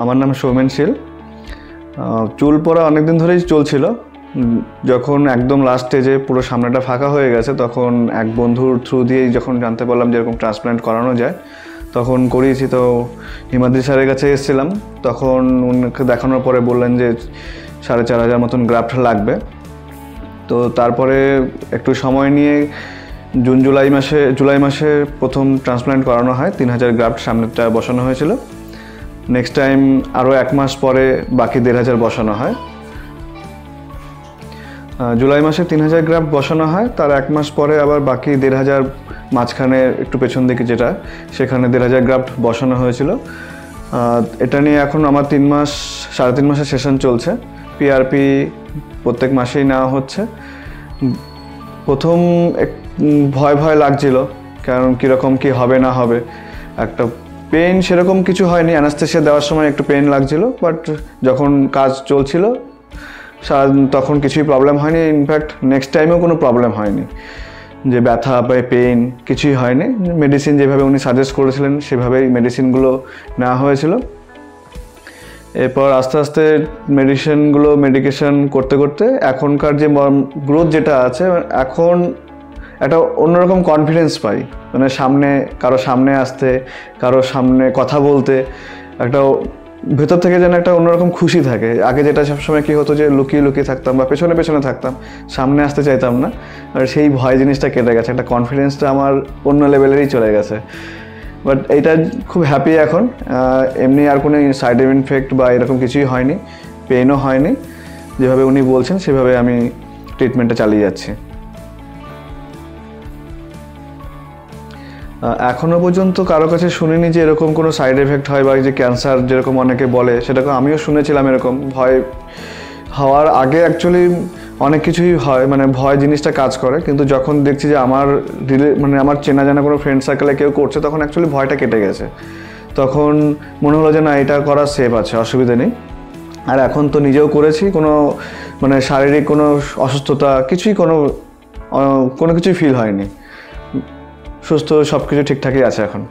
আমার নাম সৌমেন শীল। চুল পড়া অনেকদিন ধরেই চলছিল। যখন একদম লাস্ট স্টেজে পুরো সামনেটা ফাঁকা হয়ে গেছে, তখন এক বন্ধুর থ্রু দিয়েই যখন জানতে পারলাম যে এরকম ট্রান্সপ্ল্যান্ট করানো যায়, তখন করিয়েছি। তো হিমাদ্রি স্যারের কাছে এসেছিলাম, তখন উনাকে দেখানোর পরে বললেন যে 4,500 মতন গ্রাফট লাগবে। তো তারপরে একটু সময় নিয়ে জুলাই মাসে প্রথম ট্রান্সপ্ল্যান্ট করানো হয়। 3,000 গ্রাফট সামনেটা বসানো হয়েছিল। নেক্সট টাইম আরও 1 মাস পরে বাকি 1,500 বসানো হয়। জুলাই মাসে 3,000 গ্রাফট বসানো হয়, তার 1 মাস পরে আবার বাকি 1,500 মাঝখানে একটু পেছন দিকে যেটা, সেখানে 1,500 গ্রাফট বসানো হয়েছিল। এটা নিয়ে এখন আমার 3.5 মাসের সেশন চলছে। পিআরপি প্রত্যেক মাসেই নেওয়া হচ্ছে। প্রথম ভয় লাগছিল, কারণ কীরকম কী হবে না হবে। একটা পেন সেরকম কিছু হয়নি, অ্যানাস্থেসিয়া দেওয়ার সময় একটু পেন লাগছিল, বাট যখন কাজ চলছিল তখন কিছুই প্রবলেম হয়নি। ইনফ্যাক্ট নেক্সট টাইমেও কোনো প্রবলেম হয়নি, যে ব্যথা বা পেন কিছুই হয়নি। মেডিসিন যেভাবে উনি সাজেস্ট করেছিলেন সেভাবেই মেডিসিনগুলো নেওয়া হয়েছিল। এরপর আস্তে আস্তে মেডিকেশন করতে করতে এখনকার যে গ্রোথ যেটা আছে, এখন একটা অন্যরকম কনফিডেন্স পাই। মানে কারো সামনে আসতে, কারো সামনে কথা বলতে একটা ভেতর থেকে যেন একটা অন্যরকম খুশি থাকে। আগে যেটা সবসময় কী হতো, যে লুকিয়ে থাকতাম বা পেছনে থাকতাম, সামনে আসতে চাইতাম না। আর সেই ভয় জিনিসটা কেটে গেছে, একটা কনফিডেন্সটা আমার অন্য লেভেলেরই চলে গেছে। বাট এইটা খুব হ্যাপি এখন। এমনি আর কোনো সাইড ইফেক্ট বা এরকম কিছুই হয়নি, পেইনও হয়নি। যেভাবে উনি বলছেন সেভাবে আমি ট্রিটমেন্টটা চালিয়ে যাচ্ছি। এখনও পর্যন্ত কারো কাছে শুনিনি যে এরকম কোনো সাইড এফেক্ট হয়, বা যে ক্যান্সার যেরকম অনেকে বলে, সেটাকে আমিও শুনেছিলাম। এরকম ভয় হওয়ার আগে অ্যাকচুয়ালি অনেক কিছুই হয়, মানে ভয় জিনিসটা কাজ করে। কিন্তু যখন দেখছি যে আমার আমার চেনা জানা কোনো ফ্রেন্ড সার্কেলে কেউ করছে, তখন অ্যাকচুয়ালি ভয়টা কেটে গেছে। তখন মনে হলো যে না, এটা করা সেফ আছে, অসুবিধা নেই। আর এখন তো নিজেও করেছি, কোনো শারীরিক কোনো অসুস্থতা কোনো কিছুই ফিল হয়নি। সুস্থ, সব কিছু ঠিকঠাকই আছে এখন।